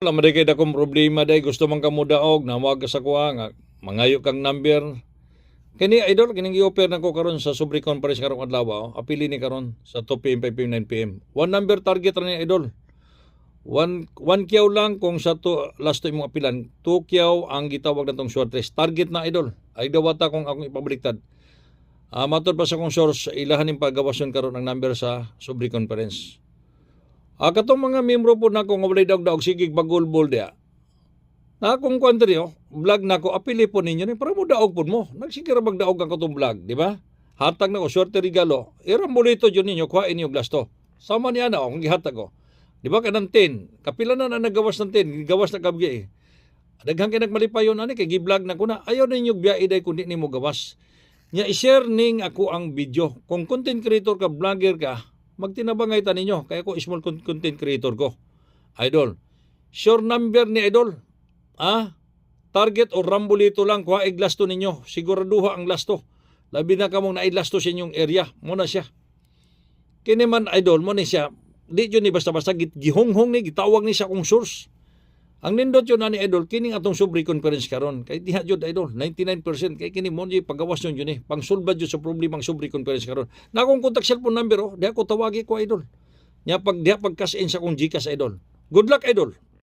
Wala man kay dakong problema day gusto man kamo daog nawag ka sa kuha nga mangayo kang number. Kini idol kining i-offer nako karon sa sobre conference karong adlaw. Apili ni karon sa 2 PM 5 PM 9 PM. One number target ra ni idol. One kyaw lang kung sa to last to imong apilan. 2 kyaw ang gitawag natong short race. Target na idol. Ay dawata kung akong ipabaliktad. Matod pa sa kong source ilahan ning pagawason karon ang number sa sobre conference. Katong mga membro po nako nga walay daog-daog sige bagulbol dia. Na akong country vlog nako apili po ninyo ni para mo daog pud mo. Nagsigara magdaog ang katong vlog, di ba? Hatag nako swerte regalo. Iram bolito jud ninyo kuhain niyo gasto. Sama niya na akong gihatag ko. Di ba kanang 10? Kapila na nagawas ng 10, gawas na kabgi. Daghang kay nagmalipayon ani kay gi-vlog na ko na. Ayaw ninyo biyahe day kundi nimo gawas. Nya i-share ning ako ang video. Kung content creator ka, vlogger ka, magtinabangay ta ninyo kay ako small content creator ko. Idol. Sure number ni idol. Target o rambolito lang kuha iglasto ninyo. Siguraduha ang lasto. Labi na kamong nailasto sa inyong area. Muna siya. Kini man idol mo ni siya. Di yun ni basta-basta gihonghong ni gitawag ni siya kong source. Ang nindot yun na ni idol kining atong sobre conference karon. Kay diha jud idol 99% kay kini mo ni pagawas yun pangsulbad jud sa problemang sobre conference karon. Na akong contact cellphone number diha ko tawagi ko idol. Nya pag diha pag cash in sa kong GCash idol. Good luck idol.